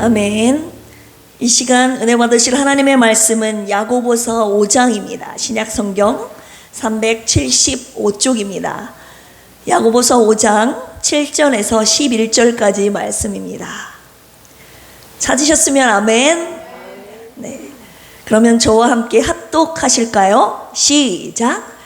아멘. 이 시간 은혜 받으실 하나님의 말씀은 야고보서 5장입니다. 신약 성경 375쪽입니다. 야고보서 5장 7절에서 11절까지 말씀입니다. 찾으셨으면 아멘. 네. 그러면 저와 함께 합독하실까요? 시작.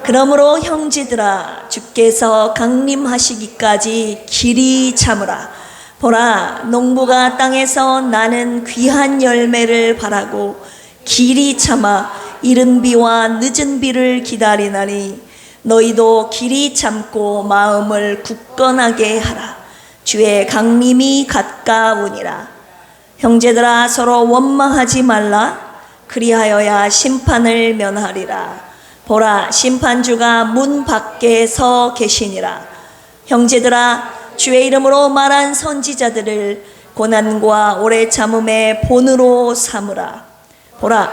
그러므로 형제들아, 주께서 강림하시기까지 길이 참으라. 보라, 농부가 땅에서 나는 귀한 열매를 바라고 길이 참아 이른 비와 늦은 비를 기다리나니 너희도 길이 참고 마음을 굳건하게 하라. 주의 강림이 가까우니라. 형제들아, 서로 원망하지 말라. 그리하여야 심판을 면하리라. 보라, 심판주가 문 밖에 서 계시니라. 형제들아, 주의 이름으로 말한 선지자들을 고난과 오래 참음의 본으로 삼으라. 보라,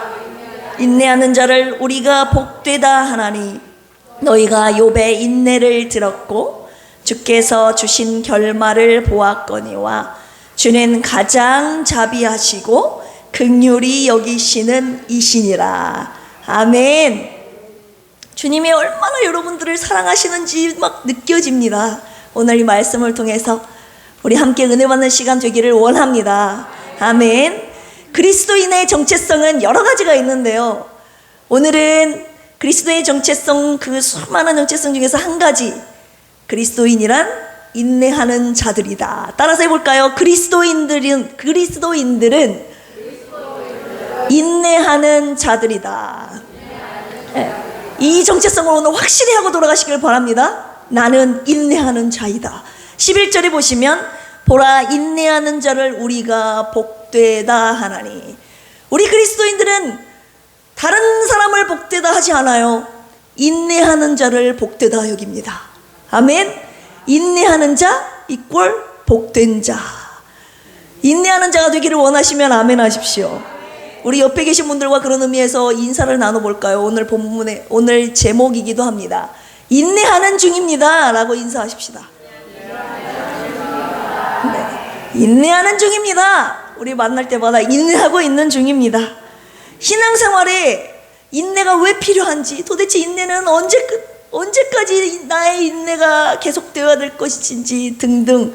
인내하는 자를 우리가 복되다 하나니 너희가 욥의 인내를 들었고 주께서 주신 결말을 보았거니와 주는 가장 자비하시고 긍휼히 여기시는 이시니라. 아멘. 주님이 얼마나 여러분들을 사랑하시는지 막 느껴집니다. 오늘 이 말씀을 통해서 우리 함께 은혜 받는 시간 되기를 원합니다. 아멘. 그리스도인의 정체성은 여러 가지가 있는데요, 오늘은 그리스도의 정체성, 그 수많은 정체성 중에서 한 가지, 그리스도인이란 인내하는 자들이다. 따라서 해볼까요? 그리스도인들은 인내하는 자들이다. 네. 이 정체성을 오늘 확실히 하고 돌아가시길 바랍니다. 나는 인내하는 자이다. 11절에 보시면 보라, 인내하는 자를 우리가 복되다 하나니, 우리 그리스도인들은 다른 사람을 복되다 하지 않아요. 인내하는 자를 복되다 여깁니다. 아멘. 인내하는 자 이꼴 복된 자. 인내하는 자가 되기를 원하시면 아멘 하십시오. 우리 옆에 계신 분들과 그런 의미에서 인사를 나눠볼까요? 오늘 본문의 오늘 제목이기도 합니다. 인내하는 중입니다 라고 인사하십시다. 네. 인내하는 중입니다. 우리 만날 때마다 인내하고 있는 중입니다. 신앙생활에 인내가 왜 필요한지, 도대체 인내는 언제까지 나의 인내가 계속되어야 될 것인지 등등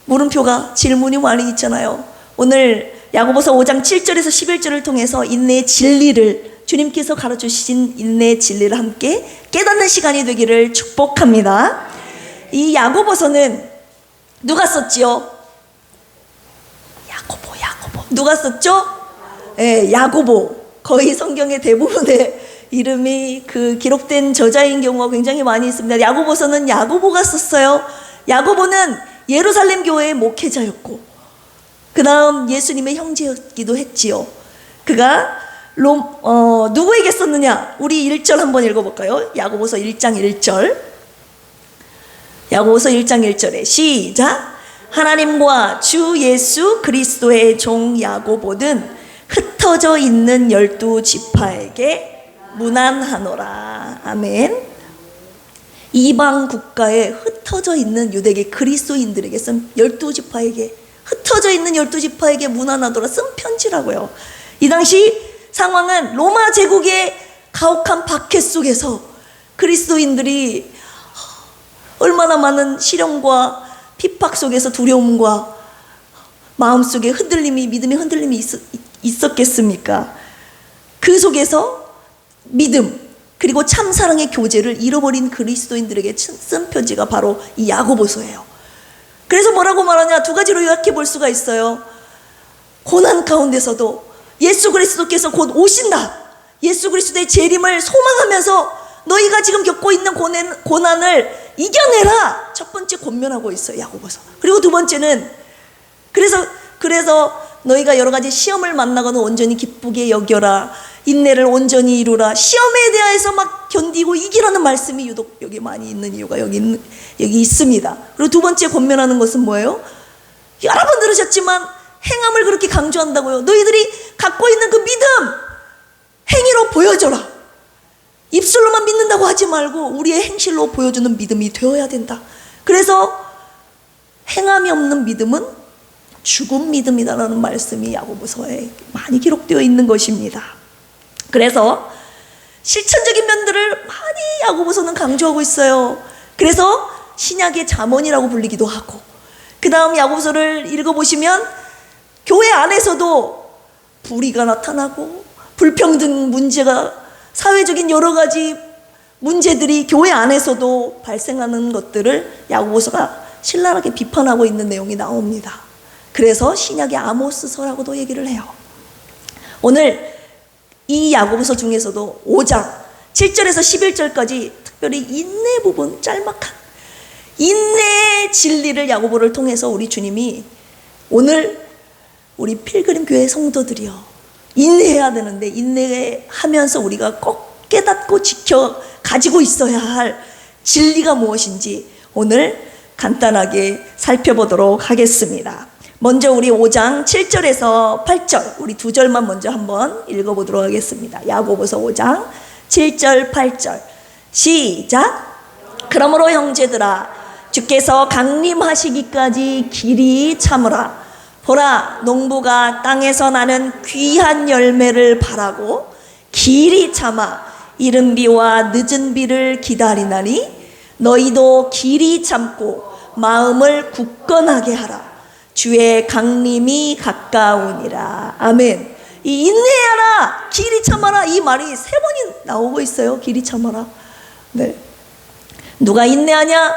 물음표가, 질문이 많이 있잖아요. 오늘 야고보서 5장 7절에서 11절을 통해서 인내의 진리를, 주님께서 가르쳐주신 인내의 진리를 함께 깨닫는 시간이 되기를 축복합니다. 이 야고보서는 누가 썼지요? 야고보. 누가 썼죠? 네, 야고보. 거의 성경의 대부분의 이름이 그 기록된 저자인 경우가 굉장히 많이 있습니다. 야고보서는 야고보가 썼어요. 야고보는 예루살렘 교회의 목회자였고 그 다음 예수님의 형제였기도 했지요. 그가 누구에게 썼느냐? 우리 1절 한번 읽어볼까요? 야고보서 1장 1절. 야고보서 1장 1절에 시작. 하나님과 주 예수 그리스도의 종 야고보는 흩어져 있는 12지파에게 문안하노라. 아멘. 이방 국가에 흩어져 있는 유대계 그리스도인들에게 쓴 12지파에게, 흩어져 있는 12지파에게 문안하더라 쓴 편지라고요. 이 당시 상황은 로마 제국의 가혹한 박해 속에서 그리스도인들이 얼마나 많은 시련과 핍박 속에서 두려움과 마음속에 흔들림이, 믿음의 흔들림이 있었겠습니까? 그 속에서 믿음 그리고 참사랑의 교제를 잃어버린 그리스도인들에게 쓴 편지가 바로 이 야고보서예요. 그래서 뭐라고 말하냐? 두 가지로 요약해 볼 수가 있어요. 고난 가운데서도 예수 그리스도께서 곧 오신다, 예수 그리스도의 재림을 소망하면서 너희가 지금 겪고 있는 고난을 이겨내라, 첫 번째 권면하고 있어요, 야고보서. 그리고 두 번째는 그래서 너희가 여러 가지 시험을 만나거나 온전히 기쁘게 여겨라, 인내를 온전히 이루라. 시험에 대해서 막 견디고 이기라는 말씀이 유독 여기 많이 있는 이유가 여기 있습니다. 그리고 두 번째 권면하는 것은 뭐예요? 여러 번 들으셨지만 행함을 그렇게 강조한다고요. 너희들이 갖고 있는 그 믿음, 행위로 보여줘라. 입술로만 믿는다고 하지 말고 우리의 행실로 보여주는 믿음이 되어야 된다. 그래서 행함이 없는 믿음은 죽은 믿음이다라는 말씀이 야고보서에 많이 기록되어 있는 것입니다. 그래서 실천적인 면들을 많이 야고보서는 강조하고 있어요. 그래서 신약의 잠언이라고 불리기도 하고, 그 다음 야고보서를 읽어보시면 교회 안에서도 불의가 나타나고 불평등 문제가, 사회적인 여러 가지 문제들이 교회 안에서도 발생하는 것들을 야고보서가 신랄하게 비판하고 있는 내용이 나옵니다. 그래서 신약의 아모스서라고도 얘기를 해요. 오늘 이 야고보서 중에서도 5장 7절에서 11절까지 특별히 인내 부분, 짤막한 인내의 진리를 야고보를 통해서 우리 주님이 오늘 우리 필그림 교회 성도들이요, 인내해야 되는데 인내하면서 우리가 꼭 깨닫고 지켜 가지고 있어야 할 진리가 무엇인지 오늘 간단하게 살펴보도록 하겠습니다. 먼저 우리 5장 7절에서 8절, 우리 두 절만 먼저 한번 읽어보도록 하겠습니다. 야고보서 5장 7절 8절 시작. 그러므로 형제들아, 주께서 강림하시기까지 길이 참으라. 보라, 농부가 땅에서 나는 귀한 열매를 바라고 길이 참아 이른 비와 늦은 비를 기다리나니 너희도 길이 참고 마음을 굳건하게 하라. 주의 강림이 가까우니라. 아멘. 이 인내하라, 길이 참아라, 이 말이 3번이 나오고 있어요. 길이 참아라. 네. 누가 인내하냐?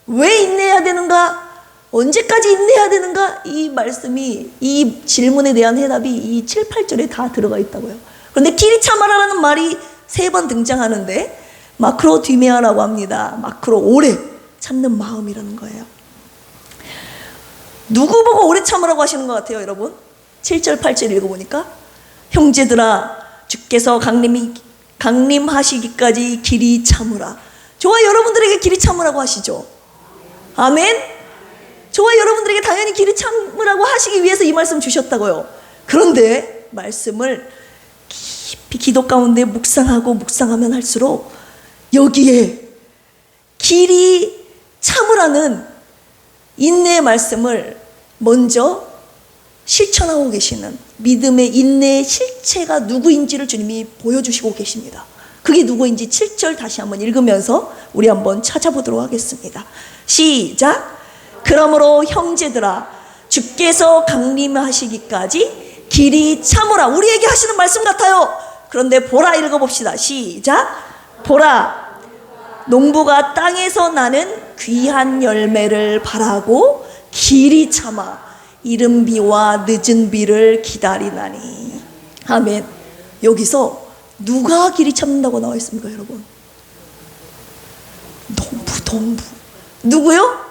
왜 인내해야 되는가? 언제까지 인내해야 되는가? 이 말씀이, 이 질문에 대한 해답이 이 7, 8절에 다 들어가 있다고요. 그런데 길이 참아라라는 말이 3번 등장하는데 마크로 디메아라고 합니다. 마크로 오래 참는 마음이라는 거예요. 누구 보고 오래 참으라고 하시는 것 같아요, 여러분? 7절 8절 읽어보니까 형제들아, 주께서 강림하시기까지 길이 참으라. 저와 여러분들에게 길이 참으라고 하시죠. 아멘. 저와 여러분들에게 당연히 길이 참으라고 하시기 위해서 이 말씀 주셨다고요. 그런데 말씀을 깊이 기도 가운데 묵상하면 할수록 여기에 길이 참으라는 인내의 말씀을 먼저 실천하고 계시는 믿음의 인내의 실체가 누구인지를 주님이 보여주시고 계십니다. 그게 누구인지 7절 다시 한번 읽으면서 우리 한번 찾아보도록 하겠습니다. 시작. 그러므로 형제들아, 주께서 강림하시기까지 길이 참으라. 우리에게 하시는 말씀 같아요. 그런데 보라, 읽어봅시다. 시작. 보라, 농부가 땅에서 나는 귀한 열매를 바라고 길이 참아 이른 비와 늦은 비를 기다리나니. 아멘. 여기서 누가 길이 참는다고 나와 있습니까, 여러분? 농부. 누구요?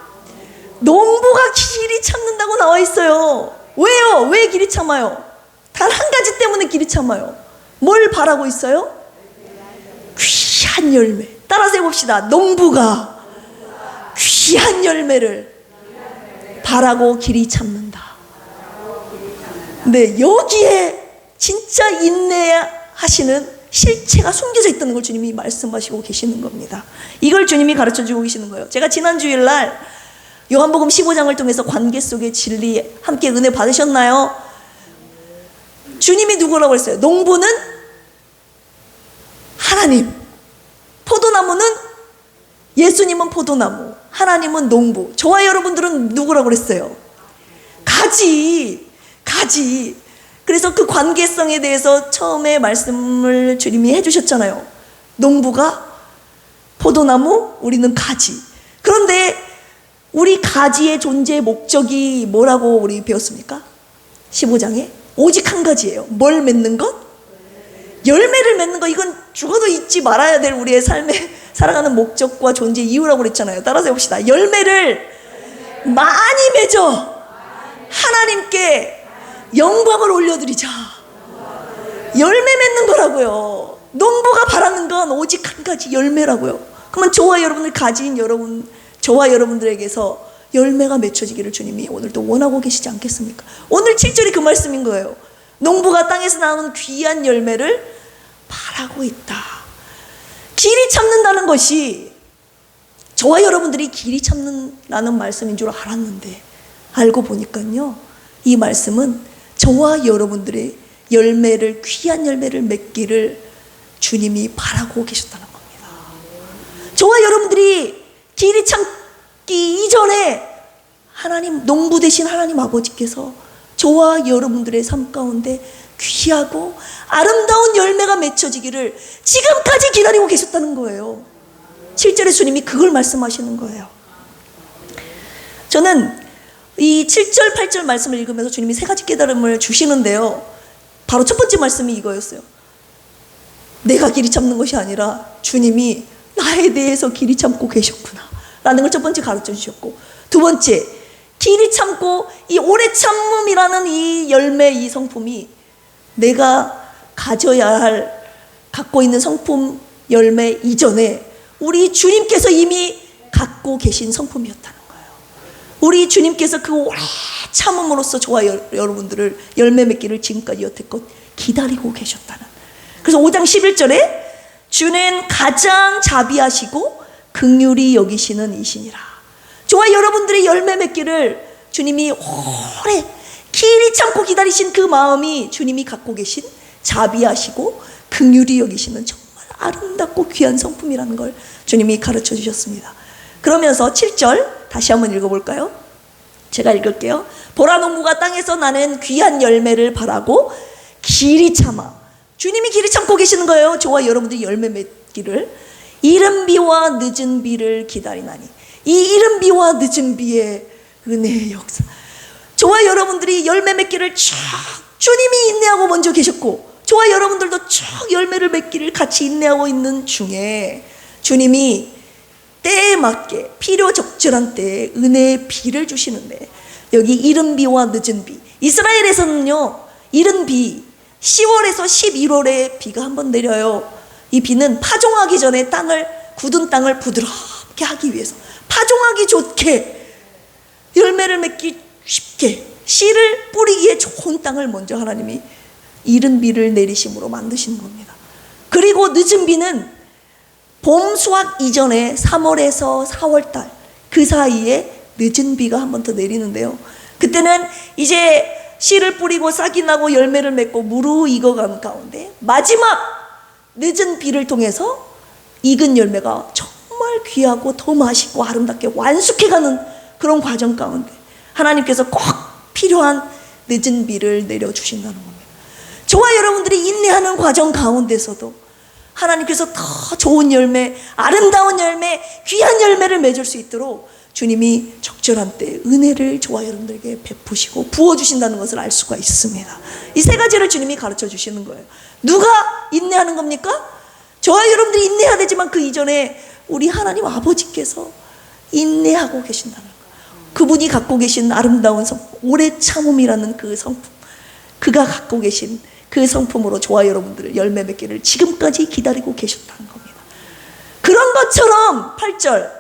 농부가 길이 참는다고 나와 있어요. 왜요? 왜 길이 참아요? 단 한 가지 때문에 길이 참아요. 뭘 바라고 있어요? 귀한 열매. 따라서 해봅시다. 농부가 귀한 열매를 바라고 길이 참는다. 네, 여기에 진짜 인내하시는 실체가 숨겨져 있다는 걸 주님이 말씀하시고 계시는 겁니다. 이걸 주님이 가르쳐주고 계시는 거예요. 제가 지난 주일날 요한복음 15장을 통해서 관계 속의 진리 함께 은혜 받으셨나요? 주님이 누구라고 했어요? 농부는 하나님, 포도나무는 예수님은 포도나무, 하나님은 농부. 저와 여러분들은 누구라고 그랬어요? 가지. 그래서 그 관계성에 대해서 처음에 말씀을 주님이 해주셨잖아요. 농부가 포도나무, 우리는 가지. 그런데 우리 가지의 존재의 목적이 뭐라고 우리 배웠습니까? 15장에 오직 한 가지예요. 뭘 맺는 것? 열매를 맺는 것. 이건 죽어도 잊지 말아야 될 우리의 삶에 살아가는 목적과 존재 이유라고 그랬잖아요. 따라서 해봅시다. 열매를 많이 맺어 하나님께 영광을 올려드리자. 열매 맺는 거라고요. 농부가 바라는 건 오직 한 가지, 열매라고요. 그러면 저와 여러분들 가지인 여러분, 저와 여러분들에게서 열매가 맺혀지기를 주님이 오늘도 원하고 계시지 않겠습니까? 오늘 7절이 그 말씀인 거예요. 농부가 땅에서 나오는 귀한 열매를 바라고 있다. 길이 참는다는 것이 저와 여러분들이 길이 참는다는 말씀인 줄 알았는데 알고 보니까요, 이 말씀은 저와 여러분들의 열매를, 귀한 열매를 맺기를 주님이 바라고 계셨다는 겁니다. 저와 여러분들이 길이 참기 이전에 하나님, 농부 되신 하나님 아버지께서 저와 여러분들의 삶 가운데 귀하고 아름다운 열매가 맺혀지기를 지금까지 기다리고 계셨다는 거예요. 7절에 주님이 그걸 말씀하시는 거예요. 저는 이 7절, 8절 말씀을 읽으면서 주님이 세 가지 깨달음을 주시는데요, 바로 첫 번째 말씀이 이거였어요. 내가 길이 참는 것이 아니라 주님이 나에 대해서 길이 참고 계셨구나 라는 걸 첫 번째 가르쳐 주셨고, 두 번째, 길이 참고 이 오래 참음이라는 이 열매, 이 성품이 내가 가져야 할, 갖고 있는 성품, 열매 이전에 우리 주님께서 이미 갖고 계신 성품이었다는 거예요. 우리 주님께서 그 오래 참음으로써 저와 여러분들을 열매 맺기를 지금까지 여태껏 기다리고 계셨다는. 그래서 5장 11절에 주는 가장 자비하시고 긍휼히 여기시는 이시니라. 저와 여러분들의 열매 맺기를 주님이 오래 길이 참고 기다리신 그 마음이 주님이 갖고 계신 자비하시고 긍휼히 여기시는 정말 아름답고 귀한 성품이라는 걸 주님이 가르쳐 주셨습니다. 그러면서 7절 다시 한번 읽어볼까요? 제가 읽을게요. 보라, 농부가 땅에서 나는 귀한 열매를 바라고 길이 참아. 주님이 길이 참고 계시는 거예요. 저와 여러분들이 열매 맺기를. 이른 비와 늦은 비를 기다리나니. 이 이른 비와 늦은 비의 은혜의 역사. 저와 여러분들이 열매 맺기를 쭉 주님이 인내하고 먼저 계셨고, 저와 여러분들도 쭉 열매를 맺기를 같이 인내하고 있는 중에 주님이 때에 맞게 필요 적절한 때에 은혜의 비를 주시는데, 여기 이른 비와 늦은 비, 이스라엘에서는요 이른 비 10월에서 11월에 비가 한번 내려요. 이 비는 파종하기 전에 땅을, 굳은 땅을 부드럽게 하기 위해서, 파종하기 좋게, 열매를 맺기 쉽게, 씨를 뿌리기에 좋은 땅을 먼저 하나님이 이른 비를 내리심으로 만드시는 겁니다. 그리고 늦은 비는 봄 수확 이전에 3월에서 4월달 그 사이에 늦은 비가 한 번 더 내리는데요, 그때는 이제 씨를 뿌리고 싹이 나고 열매를 맺고 무르익어가는 가운데 마지막 늦은 비를 통해서 익은 열매가 정말 귀하고 더 맛있고 아름답게 완숙해가는 그런 과정 가운데 하나님께서 꼭 필요한 늦은 비를 내려주신다는 겁니다. 저와 여러분들이 인내하는 과정 가운데서도 하나님께서 더 좋은 열매, 아름다운 열매, 귀한 열매를 맺을 수 있도록 주님이 적절한 때 은혜를 저와 여러분들에게 베푸시고 부어주신다는 것을 알 수가 있습니다. 이 세 가지를 주님이 가르쳐 주시는 거예요. 누가 인내하는 겁니까? 저와 여러분들이 인내해야 되지만 그 이전에 우리 하나님 아버지께서 인내하고 계신다는 거예요. 그분이 갖고 계신 아름다운 성품, 오래 참음이라는 그 성품, 그가 갖고 계신 그 성품으로 저와 여러분들을 열매 맺기를 지금까지 기다리고 계셨다는 겁니다. 그런 것처럼 8절,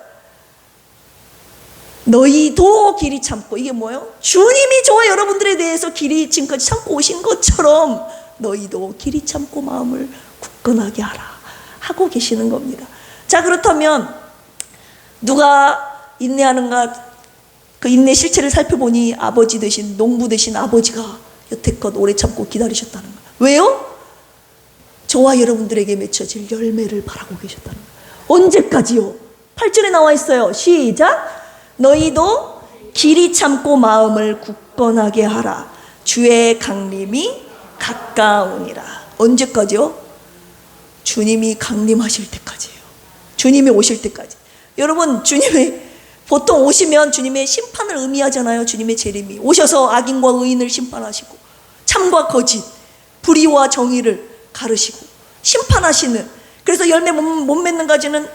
너희도 길이 참고, 이게 뭐예요? 주님이 저와 여러분들에 대해서 길이 지금까지 참고 오신 것처럼 너희도 길이 참고 마음을 굳건하게 하라 하고 계시는 겁니다. 자, 그렇다면 누가 인내하는가? 그 인내 실체를 살펴보니 아버지 되신, 농부 되신 아버지가 여태껏 오래 참고 기다리셨다는 거예요. 왜요? 저와 여러분들에게 맺혀질 열매를 바라고 계셨다는 거예요. 언제까지요? 8절에 나와 있어요. 시작. 너희도 길이 참고 마음을 굳건하게 하라. 주의 강림이 가까우니라. 언제까지요? 주님이 강림하실 때까지예요. 주님이 오실 때까지. 여러분, 주님이 보통 오시면 주님의 심판을 의미하잖아요. 주님의 재림이 오셔서 악인과 의인을 심판하시고 참과 거짓, 불의와 정의를 가르시고 심판하시는, 그래서 열매 못 맺는 가지는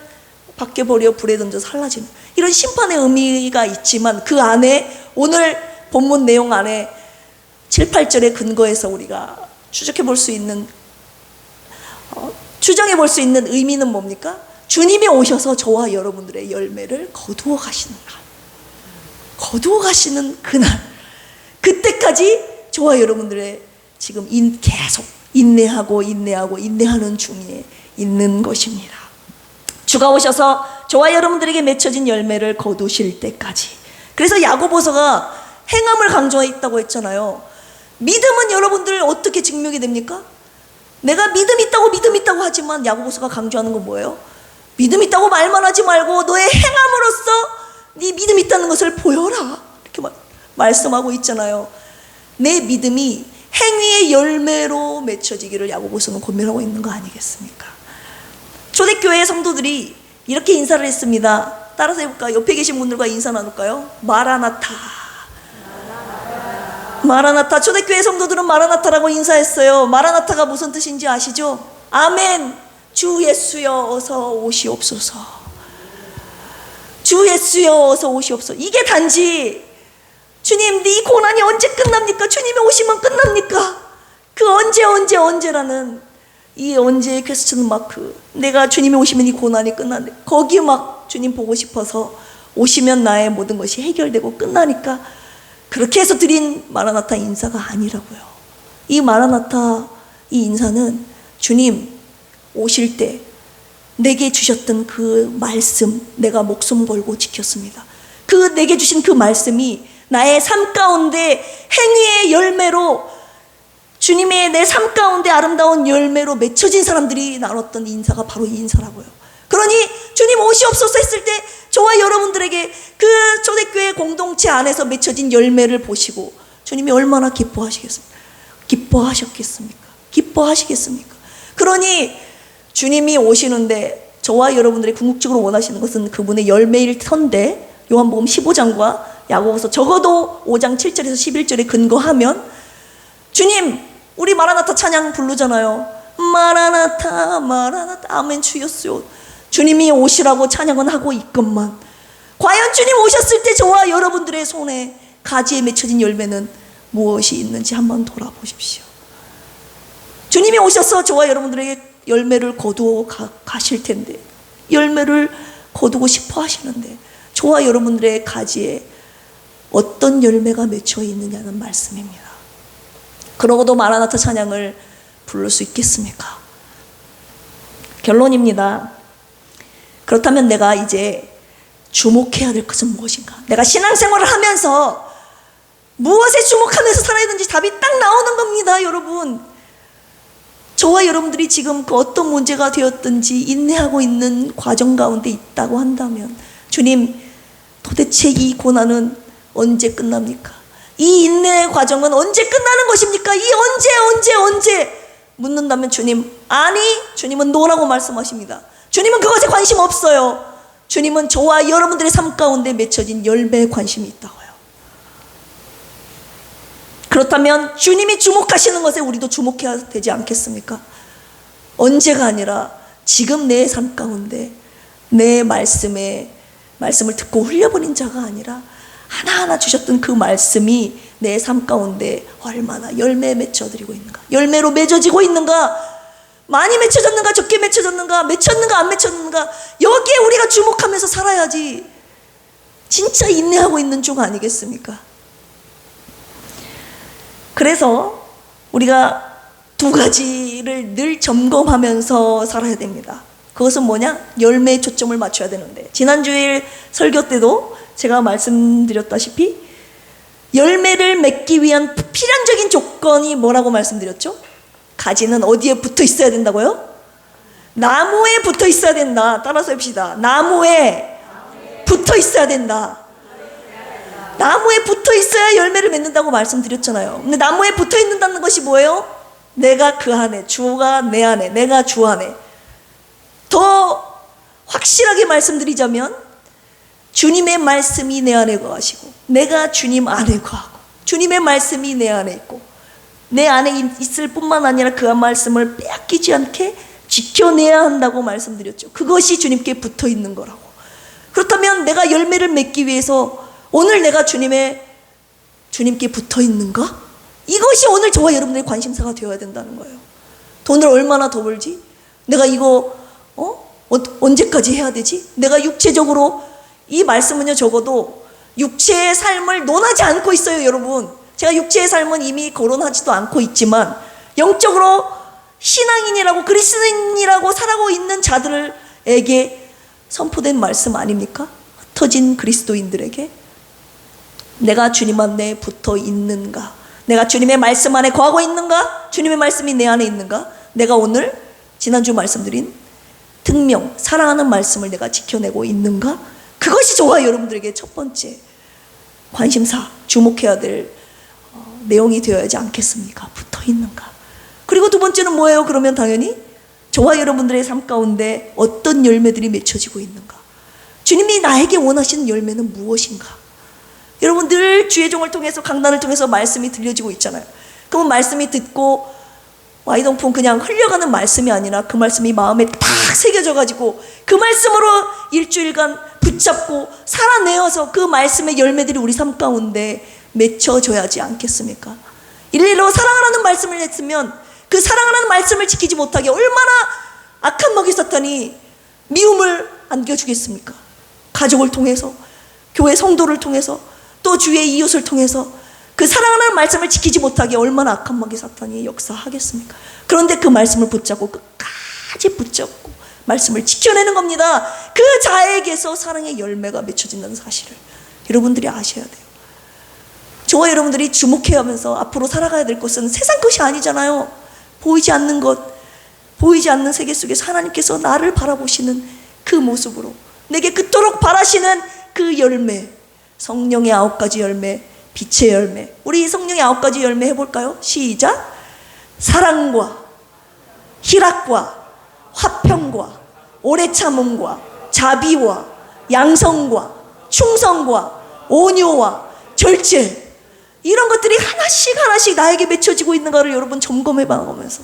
밖에 버려 불에 던져 살라지는, 이런 심판의 의미가 있지만 그 안에 오늘 본문 내용 안에 7, 8절에 근거해서 우리가 추적해 볼 수 있는, 추정해 볼 수 있는 의미는 뭡니까? 주님이 오셔서 저와 여러분들의 열매를 거두어 가시는 날, 거두어 가시는 그날, 그때까지 저와 여러분들의 지금 계속 인내하는 중에 있는 것입니다. 주가 오셔서 저와 여러분들에게 맺혀진 열매를 거두실 때까지. 그래서 야고보서가 행함을 강조했다고 했잖아요. 믿음은 여러분들 어떻게 증명이 됩니까? 내가 믿음 있다고 하지만 야고보서가 강조하는 건 뭐예요? 믿음 있다고 말만 하지 말고 너의 행함으로써 네 믿음 있다는 것을 보여라, 이렇게 말씀하고 있잖아요. 내 믿음이 행위의 열매로 맺혀지기를 야고보서는 고민하고 있는 거 아니겠습니까? 초대교회 성도들이 이렇게 인사를 했습니다. 따라서 해볼까요? 옆에 계신 분들과 인사 나눌까요? 마라나타. 마라나타. 초대교회 성도들은 마라나타라고 인사했어요. 마라나타가 무슨 뜻인지 아시죠? 아멘. 주 예수여 어서 오시옵소서. 주 예수여 어서 오시옵소서. 이게 단지 주님 네 고난이 언제 끝납니까? 주님이 오시면 끝납니까? 그 언제라는 이 언제의 퀘스천 마크. 내가 주님이 오시면 이 고난이 끝나는데 거기 막 주님 보고 싶어서 오시면 나의 모든 것이 해결되고 끝나니까 그렇게 해서 드린 마라나타 인사가 아니라고요. 이 마라나타 이 인사는 주님 오실 때 내게 주셨던 그 말씀 내가 목숨 걸고 지켰습니다. 그 내게 주신 그 말씀이 나의 삶 가운데 행위의 열매로 주님의 내 삶 가운데 아름다운 열매로 맺혀진 사람들이 나눴던 인사가 바로 이 인사라고요. 그러니 주님 오시옵소서 했을 때 저와 여러분들에게 그 초대교회 공동체 안에서 맺혀진 열매를 보시고 주님이 얼마나 기뻐하시겠습니까? 기뻐하시겠습니까? 그러니 주님이 오시는데 저와 여러분들이 궁극적으로 원하시는 것은 그분의 열매일 텐데 요한복음 15장과 야고보서 적어도 5장 7절에서 11절에 근거하면 주님 우리 마라나타 찬양 부르잖아요. 마라나타 마라나타 아멘 주 예수요. 주님이 오시라고 찬양은 하고 있건만 과연 주님 오셨을 때 저와 여러분들의 손에 가지에 맺혀진 열매는 무엇이 있는지 한번 돌아보십시오. 주님이 오셔서 저와 여러분들에게 열매를 거두어 가실 텐데 열매를 거두고 싶어 하시는데 저와 여러분들의 가지에 어떤 열매가 맺혀 있느냐는 말씀입니다. 그러고도 마라나타 찬양을 부를 수 있겠습니까? 결론입니다. 그렇다면 내가 이제 주목해야 될 것은 무엇인가? 내가 신앙생활을 하면서 무엇에 주목하면서 살아야 되는지 답이 딱 나오는 겁니다, 여러분. 저와 여러분들이 지금 그 어떤 문제가 되었든지 인내하고 있는 과정 가운데 있다고 한다면 주님 도대체 이 고난은 언제 끝납니까? 이 인내의 과정은 언제 끝나는 것입니까? 이 언제 묻는다면 주님 아니 주님은 노라고 말씀하십니다. 주님은 그것에 관심 없어요. 주님은 저와 여러분들의 삶 가운데 맺혀진 열매에 관심이 있다고요. 그렇다면 주님이 주목하시는 것에 우리도 주목해야 되지 않겠습니까? 언제가 아니라 지금 내 삶 가운데 내 말씀을 듣고 흘려버린 자가 아니라 하나하나 주셨던 그 말씀이 내 삶 가운데 얼마나 열매에 맺혀드리고 있는가, 열매로 맺어지고 있는가, 많이 맺혀졌는가 적게 맺혀졌는가, 맺혔는가 안 맺혔는가, 여기에 우리가 주목하면서 살아야지 진짜 인내하고 있는 중 아니겠습니까? 그래서 우리가 두 가지를 늘 점검하면서 살아야 됩니다. 그것은 뭐냐? 열매에 초점을 맞춰야 되는데 지난주일 설교 때도 제가 말씀드렸다시피 열매를 맺기 위한 필연적인 조건이 뭐라고 말씀드렸죠? 가지는 어디에 붙어 있어야 된다고요? 나무에 붙어 있어야 된다. 따라서 합시다. 나무에 붙어 있어야 된다. 나무에 붙어 있어야 열매를 맺는다고 말씀드렸잖아요. 근데 나무에 붙어 있는다는 것이 뭐예요? 내가 그 안에, 주가 내 안에, 내가 주 안에. 더 확실하게 말씀드리자면 주님의 말씀이 내 안에 거하시고 내가 주님 안에 거하고 주님의 말씀이 내 안에 있고 내 안에 있을 뿐만 아니라 그 말씀을 빼앗기지 않게 지켜내야 한다고 말씀드렸죠. 그것이 주님께 붙어 있는 거라고. 그렇다면 내가 열매를 맺기 위해서 오늘 내가 주님께 붙어 있는가? 이것이 오늘 저와 여러분들의 관심사가 되어야 된다는 거예요. 돈을 얼마나 더 벌지? 내가 이거 언제까지 해야 되지? 내가 육체적으로 이 말씀은요 적어도 육체의 삶을 논하지 않고 있어요, 여러분. 제가 육체의 삶은 이미 거론하지도 않고 있지만 영적으로 신앙인이라고 그리스도인이라고 살아가고 있는 자들에게 선포된 말씀 아닙니까? 흩어진 그리스도인들에게 내가 주님 안에 붙어 있는가? 내가 주님의 말씀 안에 거하고 있는가? 주님의 말씀이 내 안에 있는가? 내가 오늘 지난주 말씀드린 특명, 사랑하는 말씀을 내가 지켜내고 있는가? 그것이 저와 여러분들에게 첫 번째 관심사, 주목해야 될 내용이 되어야지 않겠습니까? 붙어 있는가? 그리고 두 번째는 뭐예요? 그러면 당연히 저와 여러분들의 삶 가운데 어떤 열매들이 맺혀지고 있는가? 주님이 나에게 원하시는 열매는 무엇인가? 여러분 늘 주의 종을 통해서 강단을 통해서 말씀이 들려지고 있잖아요. 그러면 말씀이 듣고 와이동풍 그냥 흘려가는 말씀이 아니라 그 말씀이 마음에 딱 새겨져 가지고 그 말씀으로 일주일간 붙잡고 살아내어서 그 말씀의 열매들이 우리 삶 가운데 맺혀져야지 않겠습니까? 일일로 사랑하라는 말씀을 했으면 그 사랑하라는 말씀을 지키지 못하게 얼마나 악한 먹이 사탄이 미움을 안겨주겠습니까? 가족을 통해서, 교회 성도를 통해서, 또 주의 이웃을 통해서 그 사랑하는 말씀을 지키지 못하게 얼마나 악한 먹이 사탄이 역사하겠습니까? 그런데 그 말씀을 붙잡고 끝까지 붙잡고 말씀을 지켜내는 겁니다. 그 자에게서 사랑의 열매가 맺혀진다는 사실을 여러분들이 아셔야 돼요. 저와 여러분들이 주목해야 하면서 앞으로 살아가야 될 것은 세상 것이 아니잖아요. 보이지 않는 것, 보이지 않는 세계 속에서 하나님께서 나를 바라보시는 그 모습으로 내게 그토록 바라시는 그 열매, 성령의 9가지 열매, 빛의 열매. 우리 성령의 9가지 열매 해볼까요? 시작. 사랑과 희락과 화평과 오래 참음과 자비와 양성과 충성과 온유와 절제, 이런 것들이 하나씩 하나씩 나에게 맺혀지고 있는 것을 여러분 점검해 봐가면서,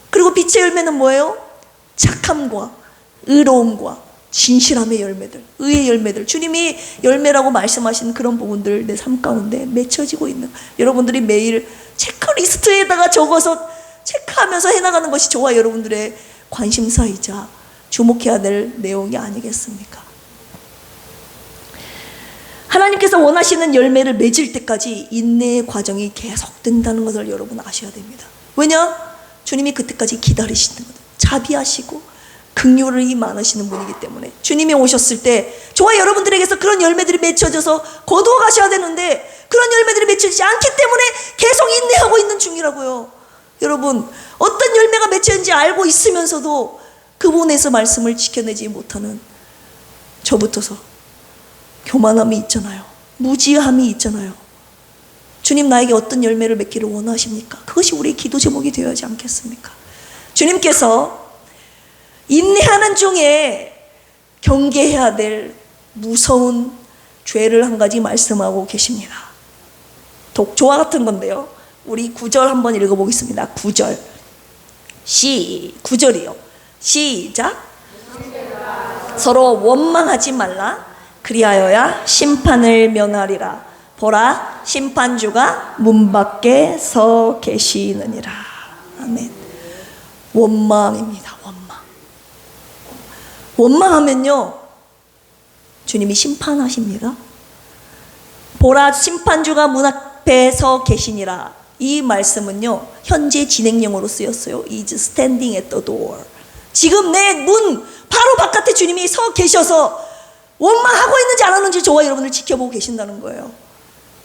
그리고 빛의 열매는 뭐예요? 착함과 의로움과 진실함의 열매들, 의의 열매들, 주님이 열매라고 말씀하신 그런 부분들 내 삶 가운데 맺혀지고 있는, 여러분들이 매일 체크리스트에다가 적어서 체크하면서 해나가는 것이 저와 여러분들의 관심사이자 주목해야 될 내용이 아니겠습니까? 하나님께서 원하시는 열매를 맺을 때까지 인내의 과정이 계속된다는 것을 여러분 아셔야 됩니다. 왜냐? 주님이 그때까지 기다리시는 거예요. 자비하시고 긍휼이 많으시는 분이기 때문에 주님이 오셨을 때 저와 여러분들에게서 그런 열매들이 맺혀져서 거두어 가셔야 되는데 그런 열매들이 맺혀지지 않기 때문에 계속 인내하고 있는 중이라고요. 여러분, 어떤 열매가 맺혀있는지 알고 있으면서도 그분에서 말씀을 지켜내지 못하는 저부터서 교만함이 있잖아요. 무지함이 있잖아요. 주님 나에게 어떤 열매를 맺기를 원하십니까? 그것이 우리의 기도 제목이 되어야 하지 않겠습니까? 주님께서 인내하는 중에 경계해야 될 무서운 죄를 한 가지 말씀하고 계십니다. 독조와 같은 건데요. 우리 9절 한번 읽어보겠습니다. 9절. 9절이요. 시작. 서로 원망하지 말라. 그리하여야 심판을 면하리라. 보라, 심판주가 문 밖에 서 계시느니라. 아멘. 원망입니다. 원망. 원망하면요, 주님이 심판하십니다. 보라, 심판주가 문 앞에 서 계시니라. 이 말씀은요, 현재 진행형으로 쓰였어요. is standing at the door. 지금 내 문 바로 바깥에 주님이 서 계셔서 원망하고 있는지 안 하는지 저와 여러분을 지켜보고 계신다는 거예요.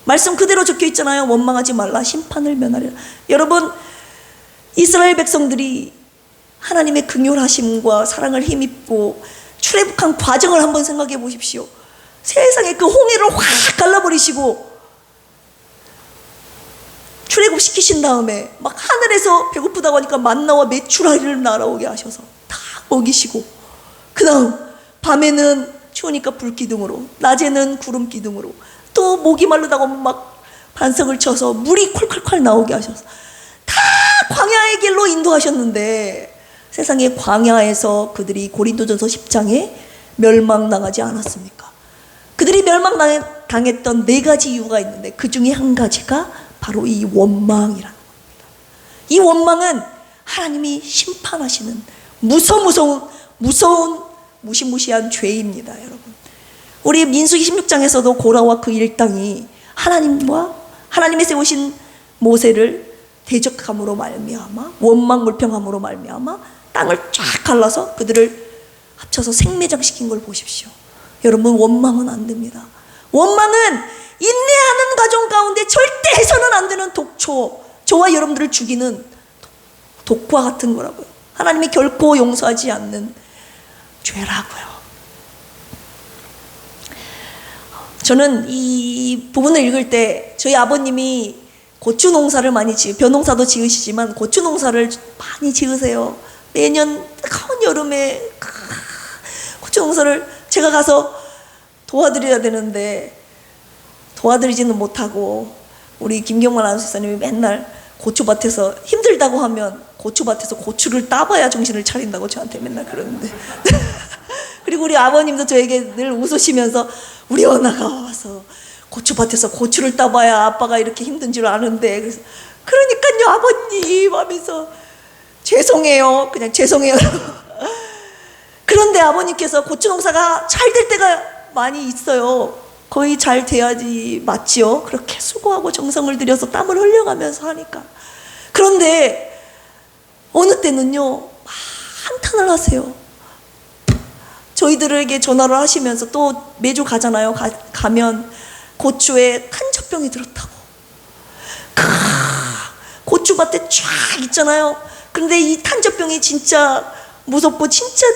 말씀 그대로 적혀 있잖아요. 원망하지 말라. 심판을 면하리라. 여러분, 이스라엘 백성들이 하나님의 긍휼하심과 사랑을 힘입고 출애굽한 과정을 한번 생각해 보십시오. 세상에 그 홍해를 확 갈라버리시고 출애굽시키신 다음에 막 하늘에서 배고프다고 하니까 만나와 메추라기를 날아오게 하셔서 다 먹이시고, 그 다음 밤에는 추우니까 불기둥으로, 낮에는 구름기둥으로, 또 목이 마르다고 막 반석을 쳐서 물이 콸콸콸 나오게 하셔서 다 광야의 길로 인도하셨는데, 세상의 광야에서 그들이 고린도전서 10장에 멸망당하지 않았습니까? 그들이 멸망당했던 4가지 이유가 있는데 그 중에 한 가지가 바로 이 원망이라는 겁니다. 이 원망은 하나님이 심판하시는 무서운 무시무시한 죄입니다, 여러분. 우리 민수기 16장에서도 고라와 그 일당이 하나님의 세우신 모세를 대적함으로 말미암아, 원망 물평함으로 말미암아 땅을 쫙 갈라서 그들을 합쳐서 생매장시킨 걸 보십시오. 여러분, 원망은 안 됩니다. 원망은 인내하는 과정 가운데 절대 해서는 안 되는 독초, 저와 여러분들을 죽이는 독과 같은 거라고요. 하나님이 결코 용서하지 않는 죄라고요. 저는 이 부분을 읽을 때 저희 아버님이 고추 농사를 많이 벼 농사도 지으시지만 고추 농사를 많이 지으세요. 매년 뜨거운 여름에 고추 농사를 제가 가서 도와드려야 되는데 도와드리지는 못하고 우리 김경만 아나운서님이 맨날 고추밭에서 힘들다고 하면 고추밭에서 고추를 따봐야 정신을 차린다고 저한테 맨날 그러는데 그리고 우리 아버님도 저에게 늘 웃으시면서 우리 언아가 와서 고추밭에서 고추를 따봐야 아빠가 이렇게 힘든 줄 아는데 그래서 그러니까요 아버님 하면서 죄송해요 그냥 죄송해요 그런데 아버님께서 고추 농사가 잘 될 때가 많이 있어요. 거의 잘 돼야지 맞지요. 그렇게 수고하고 정성을 들여서 땀을 흘려가면서 하니까. 그런데 어느 때는요 한탄을 하세요. 저희들에게 전화를 하시면서 또 매주 가잖아요. 가면 고추에 탄저병이 들었다고. 고추밭에 쫙 있잖아요. 그런데 이 탄저병이 진짜 무섭고 진짜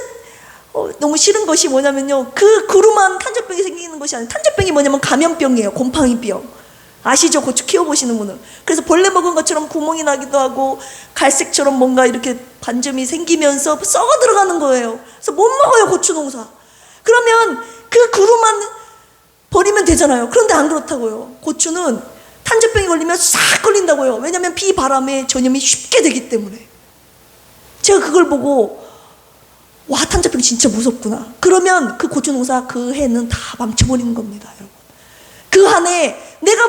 너무 싫은 것이 뭐냐면요 그 그루만 탄저병이 생기는 것이 아니라 탄저병이 뭐냐면 감염병이에요. 곰팡이병 아시죠? 고추 키워보시는 분은. 그래서 벌레 먹은 것처럼 구멍이 나기도 하고 갈색처럼 뭔가 이렇게 반점이 생기면서 썩어 들어가는 거예요. 그래서 못 먹어요 고추 농사. 그러면 그 그루만 버리면 되잖아요. 그런데 안 그렇다고요. 고추는 탄저병이 걸리면 싹 걸린다고요. 왜냐하면 비 바람에 전염이 쉽게 되기 때문에. 제가 그걸 보고 와 탄저병 진짜 무섭구나. 그러면 그 고추 농사 그 해는 다 망쳐버리는 겁니다 여러분. 그 한 해 내가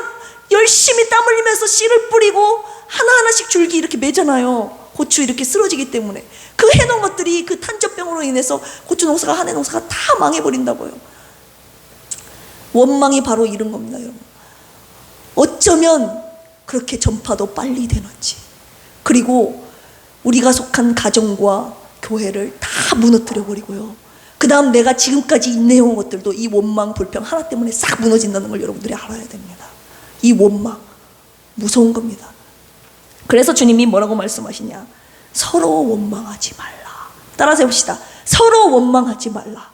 열심히 땀 흘리면서 씨를 뿌리고 하나하나씩 줄기 이렇게 매잖아요. 고추 이렇게 쓰러지기 때문에 그 해놓은 것들이 그 탄저병으로 인해서 고추 농사가 한 해 농사가 다 망해버린다고요. 원망이 바로 이런 겁니다 여러분. 어쩌면 그렇게 전파도 빨리 되는지. 그리고 우리가 속한 가정과 교회를 다 무너뜨려 버리고요. 그 다음 내가 지금까지 인내해온 것들도 이 원망 불평 하나 때문에 싹 무너진다는 걸 여러분들이 알아야 됩니다. 이 원망 무서운 겁니다. 그래서 주님이 뭐라고 말씀하시냐, 서로 원망하지 말라. 따라서 해봅시다. 서로 원망하지 말라.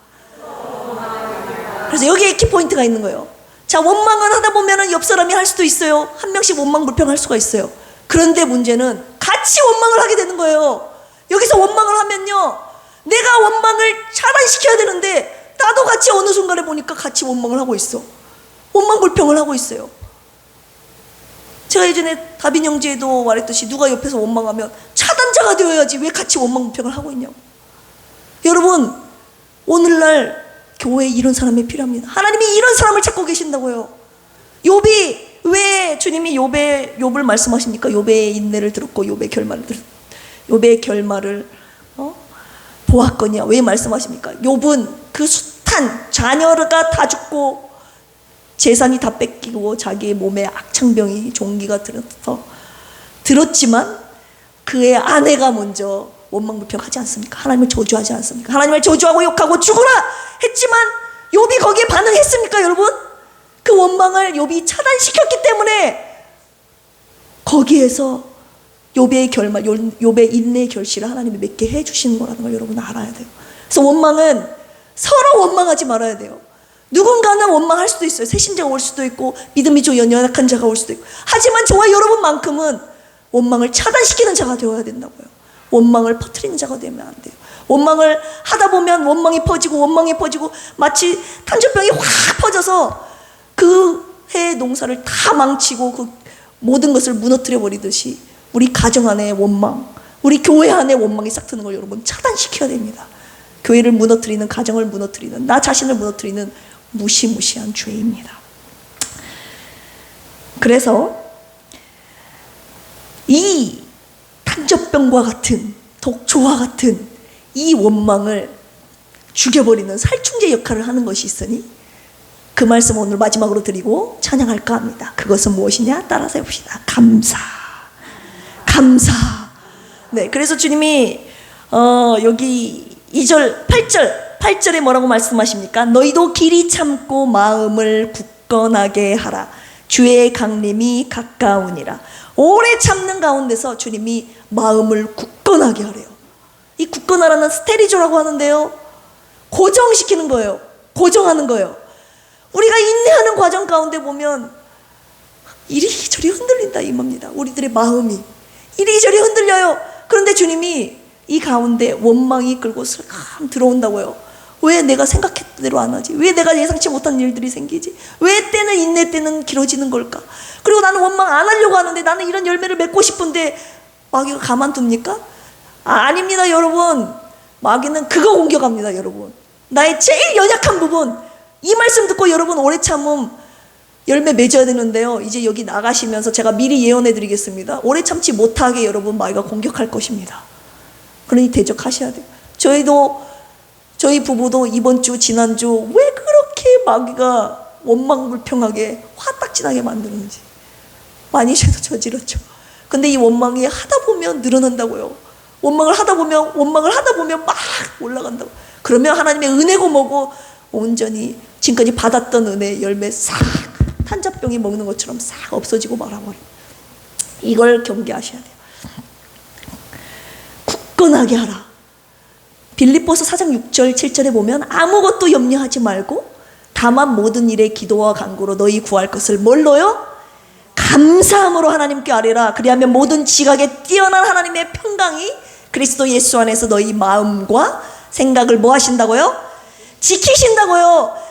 그래서 여기에 키포인트가 있는 거예요. 자, 원망을 하다 보면 옆 사람이 할 수도 있어요. 한 명씩 원망 불평할 수가 있어요. 그런데 문제는 같이 원망을 하게 되는 거예요. 여기서 원망을 하면요 내가 원망을 차단시켜야 되는데 나도 같이 어느 순간에 보니까 같이 원망을 하고 있어. 원망 불평을 하고 있어요. 제가 예전에 다빈 형제에도 말했듯이 누가 옆에서 원망하면 차단자가 되어야지 왜 같이 원망 불평을 하고 있냐고. 여러분 오늘날 교회에 이런 사람이 필요합니다. 하나님이 이런 사람을 찾고 계신다고요. 욥이 왜 주님이 욥을 말씀하십니까? 욥의 인내를 들었고 욥의 결말을 들었고 욥의 결말을 보았거니와 왜 말씀하십니까? 욥은 그 숱한 자녀가 다 죽고 재산이 다 뺏기고 자기의 몸에 악창병이 종기가 들었지만 그의 아내가 먼저 원망불평하지 않습니까? 하나님을 저주하지 않습니까? 하나님을 저주하고 욕하고 죽으라 했지만 욥이 거기에 반응했습니까 여러분? 그 원망을 욥이 차단시켰기 때문에 거기에서 욥의 결말, 욥의 인내의 결실을 하나님이 맺게 해주시는 거라는 걸 여러분 알아야 돼요. 그래서 원망은 서로 원망하지 말아야 돼요. 누군가는 원망할 수도 있어요. 새신자가 올 수도 있고 믿음이 좀 연약한 자가 올 수도 있고. 하지만 저와 여러분만큼은 원망을 차단시키는 자가 되어야 된다고요. 원망을 퍼뜨리는 자가 되면 안 돼요. 원망을 하다 보면 원망이 퍼지고 마치 탄저병이 확 퍼져서 그 해의 농사를 다 망치고 그 모든 것을 무너뜨려 버리듯이 우리 가정 안에 원망, 우리 교회 안에 원망이 싹 트는 걸 여러분 차단시켜야 됩니다. 교회를 무너뜨리는, 가정을 무너뜨리는, 나 자신을 무너뜨리는 무시무시한 죄입니다. 그래서 이 탄저병과 같은, 독초와 같은 이 원망을 죽여버리는 살충제 역할을 하는 것이 있으니 그 말씀 오늘 마지막으로 드리고 찬양할까 합니다. 그것은 무엇이냐? 따라서 해봅시다. 감사. 네, 그래서 주님이 여기 2절, 8절에 뭐라고 말씀하십니까? 너희도 길이 참고 마음을 굳건하게 하라. 주의 강림이 가까우니라. 오래 참는 가운데서 주님이 마음을 굳건하게 하래요. 이 굳건하라는 스테리조라고 하는데요, 고정시키는 거예요. 고정하는 거예요. 우리가 인내하는 과정 가운데 보면 이리저리 흔들린다 이 말입니다. 우리들의 마음이 이리저리 흔들려요. 그런데 주님이 이 가운데 원망이 끌고 슬금 들어온다고요. 왜 내가 생각했던 대로 안 하지? 왜 내가 예상치 못한 일들이 생기지? 왜 때는 인내 때는 길어지는 걸까? 그리고 나는 원망 안 하려고 하는데, 나는 이런 열매를 맺고 싶은데 마귀가 가만둡니까? 아닙니다 여러분. 마귀는 그거 공격합니다 여러분. 나의 제일 연약한 부분. 이 말씀 듣고 여러분 오래 참음 열매 맺어야 되는데요, 이제 여기 나가시면서 제가 미리 예언해 드리겠습니다. 오래 참지 못하게 여러분 마귀가 공격할 것입니다. 그러니 대적하셔야 돼요. 저희 부부도 이번 주 지난주 왜 그렇게 마귀가 원망불평하게 화딱지나게 만드는지 많이 저질렀죠. 근데 이 원망이 하다 보면 늘어난다고요. 원망을 하다 보면 막 올라간다고. 그러면 하나님의 은혜고 뭐고 온전히 지금까지 받았던 은혜 열매 싹 탄자병이 먹는 것처럼 싹 없어지고 말아버려요. 이걸 경계하셔야 돼요. 굳건하게 하라. 빌립보서 4장 6절 7절에 보면 아무것도 염려하지 말고 다만 모든 일에 기도와 간구로 너희 구할 것을 뭘로요? 감사함으로 하나님께 아뢰라. 그리하면 모든 지각에 뛰어난 하나님의 평강이 그리스도 예수 안에서 너희 마음과 생각을 뭐 하신다고요? 지키신다고요.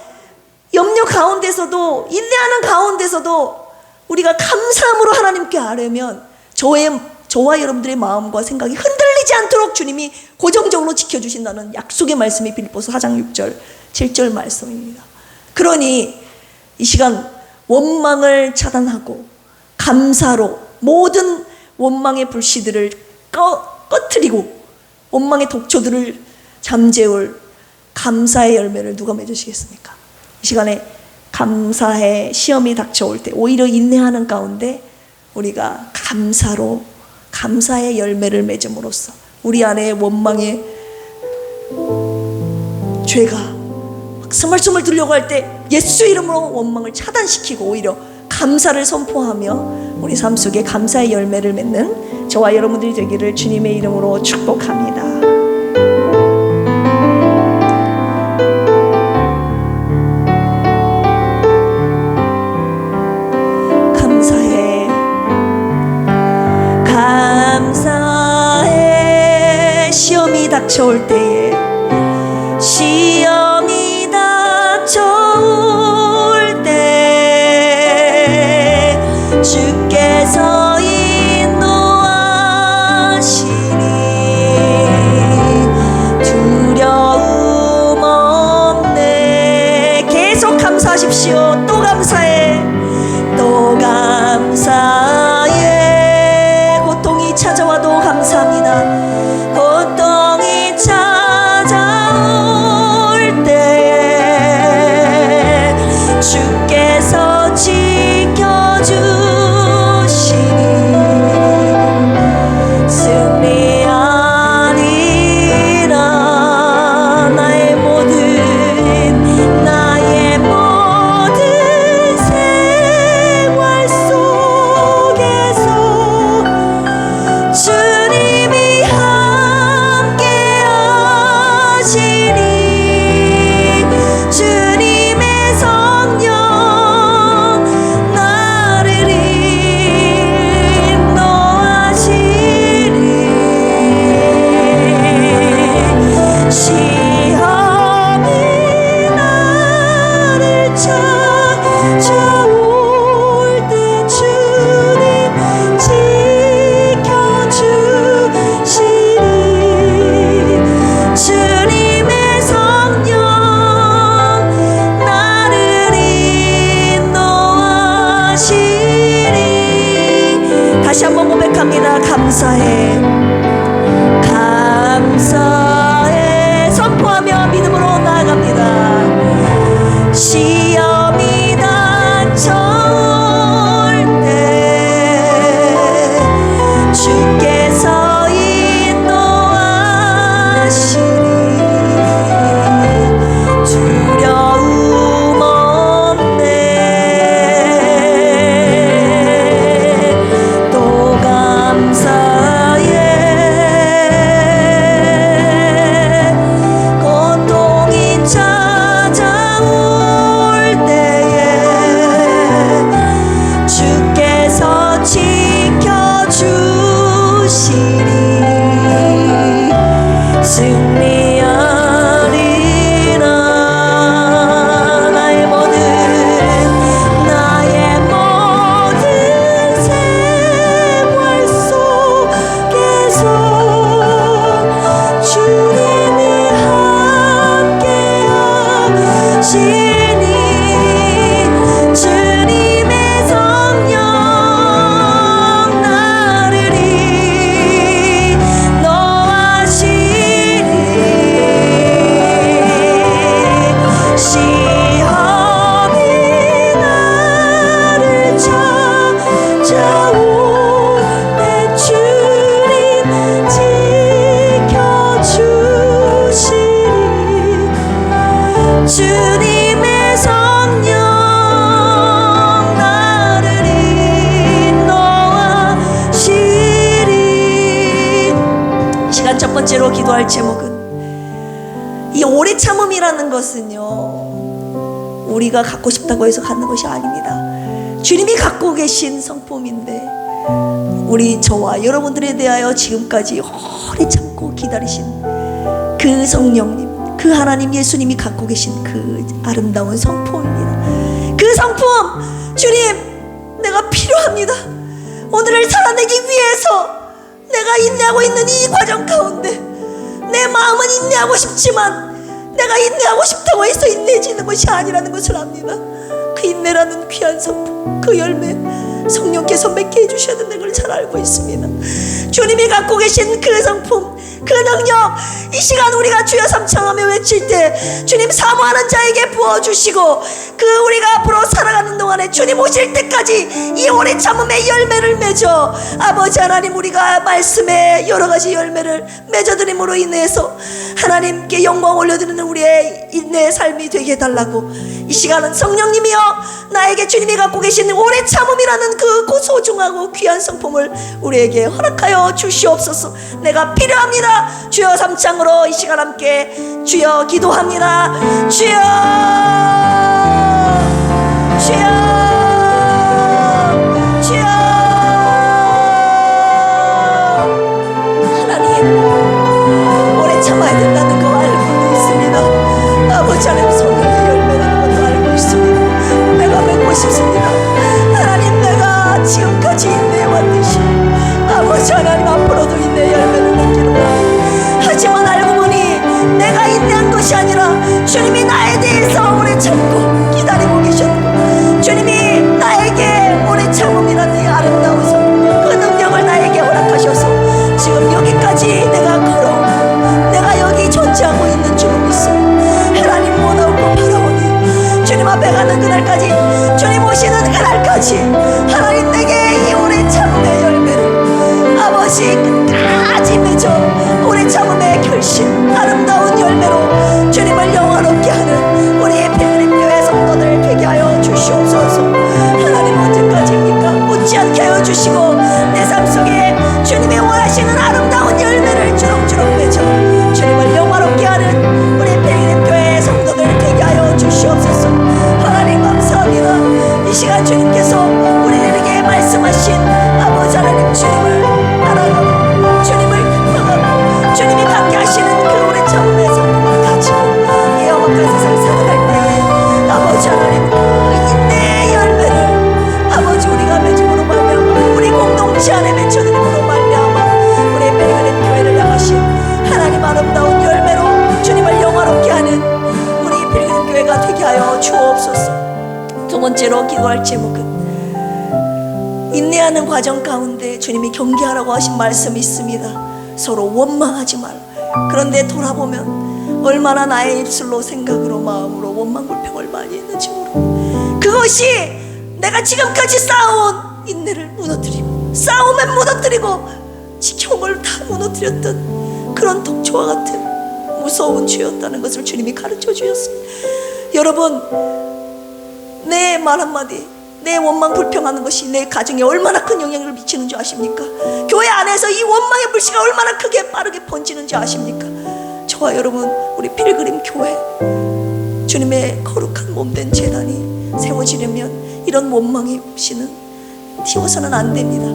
염려 가운데서도, 인내하는 가운데서도 우리가 감사함으로 하나님께 아뢰면 저와 여러분들의 마음과 생각이 흔들리지 않도록 주님이 고정적으로 지켜주신다는 약속의 말씀이 빌립보서 4장 6절 7절 말씀입니다. 그러니 이 시간 원망을 차단하고 감사로 모든 원망의 불씨들을 꺼트리고 원망의 독초들을 잠재울 감사의 열매를 누가 맺으시겠습니까? 이 시간에 감사의 시험이 닥쳐올 때 오히려 인내하는 가운데 우리가 감사로 감사의 열매를 맺음으로써 우리 안에 원망의 죄가 막 스멀스멀 들려고 할 때 예수 이름으로 원망을 차단시키고 오히려 감사를 선포하며 우리 삶 속에 감사의 열매를 맺는 저와 여러분들이 되기를 주님의 이름으로 축복합니다. 시험이 닥쳐올 때에 시험이 닥쳐올 때 주께서 인도하시니 두려움 없네. 계속 감사하십시오. 또 감사해. 또 감사해. 고통이 찾아와도 감사합니다. 고통이 찾아올 때에 주께서 지켜주시니 승리하리라. 나의 모든 생활 속에서 주님이 주님의 성령 나를 인도하시리. 시험이 나를 찾아올 때 주님 지켜주시리. 주님의 성령 나를 인도하시리. 다시 한번 고백합니다. 감사해. 감사해. 선포하며 믿음으로 나아갑니다. 시험이 닥쳐올 때 주께서 인도하시리. 두려움 없네. 번째로 기도할 제목은, 이 오래 참음이라는 것은요, 우리가 갖고 싶다고 해서 갖는 것이 아닙니다. 주님이 갖고 계신 성품인데, 우리 저와 여러분들에 대하여 지금까지 오래 참고 기다리신 그 성령님, 그 하나님 예수님이 갖고 계신 그 아름다운 성품입니다. 그 성품, 주님, 내가 필요합니다. 오늘을 살아내기 위해서 내가 인내하고 있는 이 과정 가운데 내 마음은 인내하고 싶지만 내가 인내하고 싶다고 해서 인내해지는 것이 아니라는 것을 압니다. 그 인내라는 귀한 성품, 그 열매, 성령께서 맺게 해주셔야 된다는 걸 잘 알고 있습니다. 주님이 갖고 계신 그 성품, 그 능력, 이 시간 우리가 주여 삼창하며 외칠 때 주님 사모하는 자에게 부어주시고, 그 우리가 앞으로 살아가는 동안에 주님 오실 때까지 이 오래 참음의 열매를 맺어 아버지 하나님, 우리가 말씀의 여러 가지 열매를 맺어드림으로 인해서 하나님께 영광 올려드리는 우리의 인내의 삶이 되게 해달라고, 이 시간은 성령님이여 나에게 주님이 갖고 계신 오래 참음이라는 그 소중하고 귀한 성품을 우리에게 허락하여 주시옵소서. 내가 필요합니다. 주여 삼창으로 이 시간 함께 주여 기도합니다. 주여, 주여, 주여. 하나님, 오래 참아야 된다는 거 알고 있습니다. 아버지 하나님, 성령의 열매라는 것도 알고 있습니다. 내가 맺고 싶습니다. 하나님, 내가 지금까지 인내해왔듯이 아버지 하나님 앞으로도 인내 열매를 맺기를 원합니다. 하지만 알고 보니 내가 인내한 것이 아니라 주님이 나에 대해서 오래 참고 기다리고 계셨고, 주님이 나에게 오래 참음이라는 이 아름다운 성품, 그 능력을 나에게 허락하셔서 지금 여기까지 내가 걸어오고 내가 여기 존재하고 있는 줄을 믿습니다. 하나님 원하고 바라오니 주님 앞에 가는 그날까지, 주님 오시는 그날까지 하나님 내게 이 오래 참음의 열매를 아버지 끝까지 맺어 오래 참음의 결심, 아름다운 열매로 주님을 영화롭게 하는 우리의 필그림교회 성도들 되게 하여 주시옵소서. 하나님, 언제까지입니까? 웃지 않게 하여 주시고 내 삶 속에 주님이 원하시는 아름다운 열매를 주렁주렁 맺어 주님을 영화롭게 하는 우리 필그림교회 성도들 되게 하여 주시옵소서. 하나님 감사합니다. 이 시간 주님께서 우리에게 말씀하신 아버지 하나님, 주님을 알아가고 주님을 평하고 주님이 갖게 하시는 그 오래 참음의 성품을 가지고 이 영원한 세상을 살아갈 때에 아버지 하나님, 그 인내의 열매를 아버지 우리가 맺음으로 말미암아, 우리 공동체 안에 맺혀드림으로 말미암아 우리의 필그림 교회를 향하신 하나님 아름다운 열매로 주님을 영화롭게 하는 우리 필그림 교회가 되게 하여 주옵소서. 두 번째로 기도할 제목은, 인내하는 과정 가운데 주님이 경계하라고 하신 말씀이 있습니다. 서로 원망하지 말라. 그런데 돌아보면 얼마나 나의 입술로 생각으로 마음으로 원망불평을 많이 했는지 모르고, 그것이 내가 지금까지 쌓아온 인내를 무너뜨리고 싸움에 무너뜨리고 지켜온 걸 다 무너뜨렸던 그런 독초와 같은 무서운 죄였다는 것을 주님이 가르쳐 주셨습니다. 여러분, 내 말 한마디, 내 원망 불평하는 것이 내 가정에 얼마나 큰 영향을 미치는 줄 아십니까? 교회 안에서 이 원망의 불씨가 얼마나 크게 빠르게 번지는 줄 아십니까? 저와 여러분, 우리 필그림 교회, 주님의 거룩한 몸된 제단이 세워지려면 이런 원망의 불씨는 튀어서는 안 됩니다.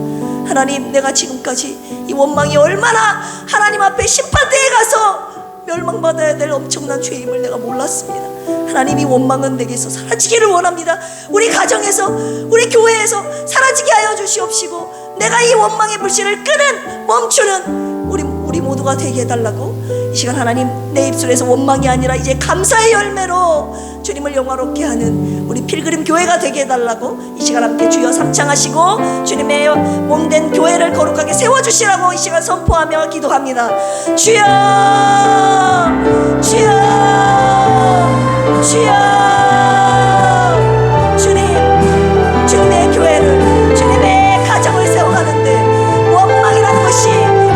하나님, 내가 지금까지 이 원망이 얼마나 하나님 앞에 심판대에 가서 멸망받아야 될 엄청난 죄임을 내가 몰랐습니다. 하나님, 이 원망은 내게서 사라지기를 원합니다. 우리 가정에서, 우리 교회에서 사라지게 하여 주시옵시고, 내가 이 원망의 불씨를 끄는, 멈추는 우리 모두가 되게 해달라고, 이 시간 하나님, 내 입술에서 원망이 아니라 이제 감사의 열매로 주님을 영화롭게 하는 우리 필그림 교회가 되게 해달라고 이 시간 함께 주여 삼창하시고 주님의 몸된 교회를 거룩하게 세워주시라고 이 시간 선포하며 기도합니다. 주여, 주여, 주여. 주님, 주님의 교회를, 주님의 가정을 세워가는데 원망이라는 것이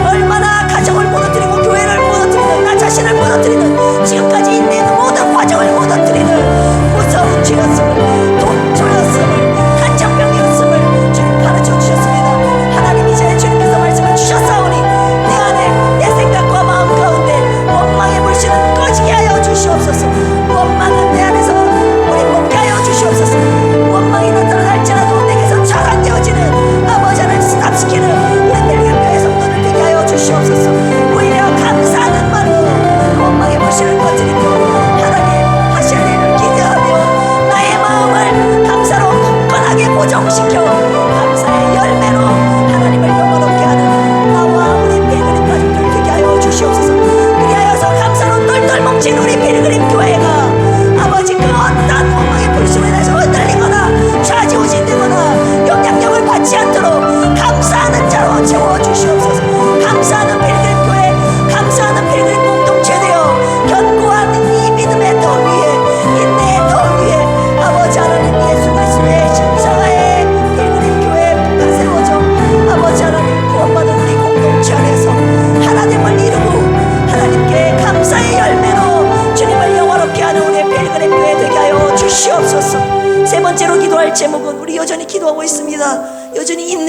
얼마나 가정을 무너뜨리고 교회를 무너뜨리는, 나 자신을 무너뜨리는, 지금까지 인내는 모든 과정을 무너뜨리는 무서운 죄였음을, 독초였음을, 간장병이었음을 주님 가르쳐 주셨습니다. 하나님, 이제 주님께서 말씀을 주셨사오니 내 안에 내 생각과 마음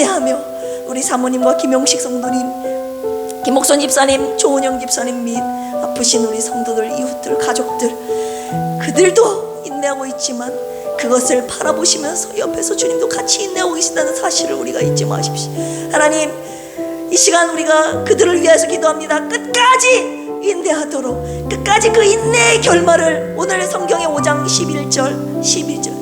인내하며 우리 사모님과 김용식 성도님, 김목선 집사님, 조은영 집사님 및 아프신 우리 성도들, 이웃들, 가족들, 그들도 인내하고 있지만 그것을 바라보시면서 옆에서 주님도 같이 인내하고 계신다는 사실을 우리가 잊지 마십시오. 하나님, 이 시간 우리가 그들을 위해서 기도합니다. 끝까지 인내하도록, 끝까지 그 인내의 결말을, 오늘 성경의 5장 11절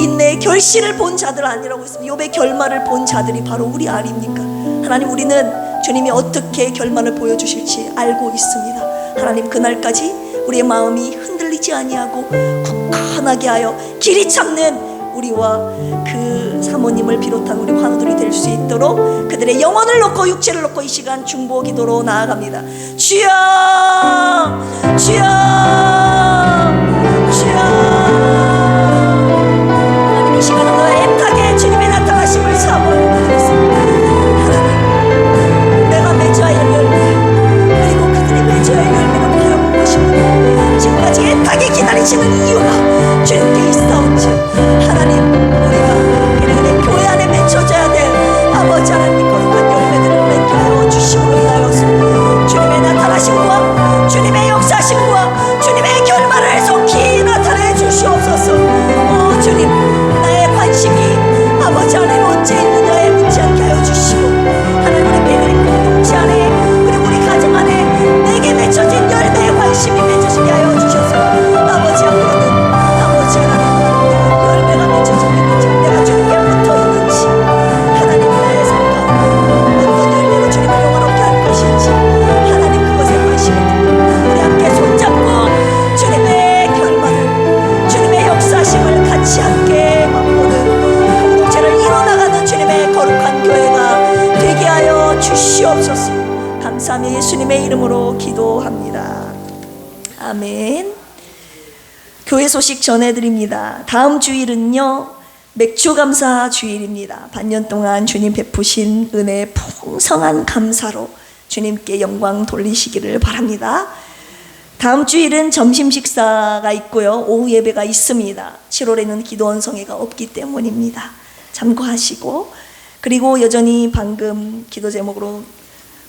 인내의 결실을 본 자들 아니라고 했습니다. 욥의 결말을 본 자들이 바로 우리 아닙니까? 하나님, 우리는 주님이 어떻게 결말을 보여주실지 알고 있습니다. 하나님, 그날까지 우리의 마음이 흔들리지 아니하고 굳건하게 하여 길이 찾는 우리와 그 사모님을 비롯한 우리 환우들이 될 수 있도록 그들의 영혼을 놓고 육체를 놓고 이 시간 중보 기도로 나아갑니다. 주여, 주여, 주여. 하나님, 이 시간은 너의 애타게 주님의 나타나심을 사모하는 것입니다. 하나님, 내가 맺어야 할 열매, 그리고 그들이 맺어야 할 열매를 바라보고 싶은 지금까지 애타게 기다리시는 이유가 주님께 있사온즉 하나님, 우리가 그들의 교회 안에 맺혀져야 될 아버지 하나님 거룩한 열매들을 맺게 하여 주심으로 인하여 주님의 나타나심과 주님의 역사심과 주님의 결말을 속히 나타내 주시옵소서. 오 주님, 나의 관심이 아버지 하나님 언제 있느냐에 묻지 않게 하여 주시고, 하나님, 우리 배그림 공동체 안에 그리고 우리 가정 안에 내게 맺혀진 열매의 관심이 맺혀지게 하여 주셔서 아버지 앞으로는 아버지 하나님 열매가 맺혀지게 되지, 내가 주님께 붙어있는지, 하나님 나의 삶 가운데 어떤 열매로 주님을 영원롭게 할 것인지 하나님 그것에 관심을 두고 우리 함께 손잡고 주님의 결말을, 주님의 역사심을 같이 함께 맛보는 공동체를 이뤄나가는 주님의 거룩한 교회가 되게 하여 주시옵소서. 감사하며 예수님의 이름으로 기도합니다. 아멘. 교회 소식 전해드립니다. 다음 주일은요, 맥주감사 주일입니다. 반년 동안 주님 베푸신 은혜의 풍성한 감사로 주님께 영광 돌리시기를 바랍니다. 다음 주일은 점심 식사가 있고요, 오후 예배가 있습니다. 7월에는 기도원성회가 없기 때문입니다. 참고하시고, 그리고 여전히 방금 기도 제목으로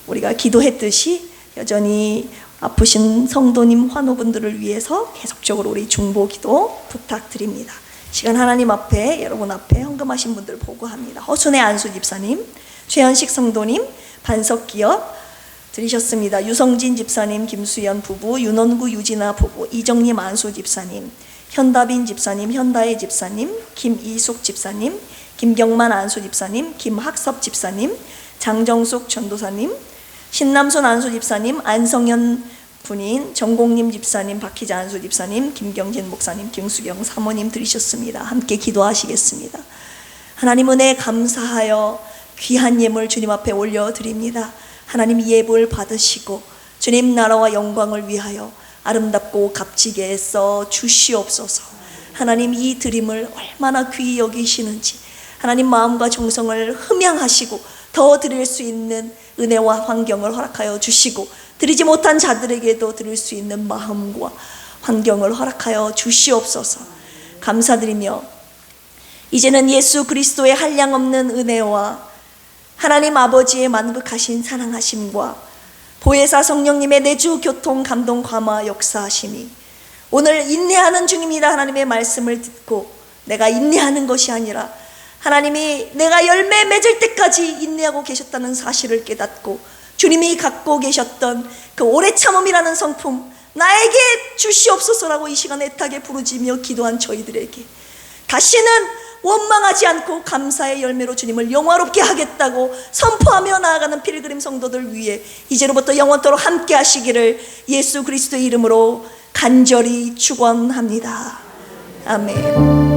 우리가 기도했듯이 여전히 아프신 성도님, 환우분들을 위해서 계속적으로 우리 중보 기도 부탁드립니다. 시간 하나님 앞에, 여러분 앞에 헌금하신 분들 보고합니다. 허순의 안수 집사님, 최현식 성도님, 반석기업 드리셨습니다. 유성진 집사님, 김수연 부부, 윤원구 유진아 부부, 이정림 안수 집사님, 현다빈 집사님, 현다혜 집사님, 김이숙 집사님, 김경만 안수 집사님, 김학섭 집사님, 장정숙 전도사님, 신남순 안수 집사님, 안성현 군인, 정공림 집사님, 박희자 안수 집사님, 김경진 목사님, 김수경 사모님 드리셨습니다. 함께 기도하시겠습니다. 하나님 은혜 감사하여 귀한 예물 주님 앞에 올려드립니다. 하나님 예물 받으시고 주님 나라와 영광을 위하여 아름답고 값지게 써 주시옵소서. 하나님 이 드림을 얼마나 귀히 여기시는지 하나님 마음과 정성을 흠양하시고 더 드릴 수 있는 은혜와 환경을 허락하여 주시고, 드리지 못한 자들에게도 드릴 수 있는 마음과 환경을 허락하여 주시옵소서. 감사드리며 이제는 예수 그리스도의 한량없는 은혜와 하나님 아버지의 만극하신 사랑하심과 보혜사 성령님의 내주 교통 감동 감화 역사하심이 오늘 인내하는 중입니다. 하나님의 말씀을 듣고 내가 인내하는 것이 아니라 하나님이 내가 열매 맺을 때까지 인내하고 계셨다는 사실을 깨닫고 주님이 갖고 계셨던 그 오래 참음이라는 성품 나에게 주시옵소서라고 이 시간에 애타게 부르짖으며 기도한 저희들에게 다시는 원망하지 않고 감사의 열매로 주님을 영화롭게 하겠다고 선포하며 나아가는 필그림 성도들 위해 이제로부터 영원토록 함께 하시기를 예수 그리스도의 이름으로 간절히 축원합니다. 아멘.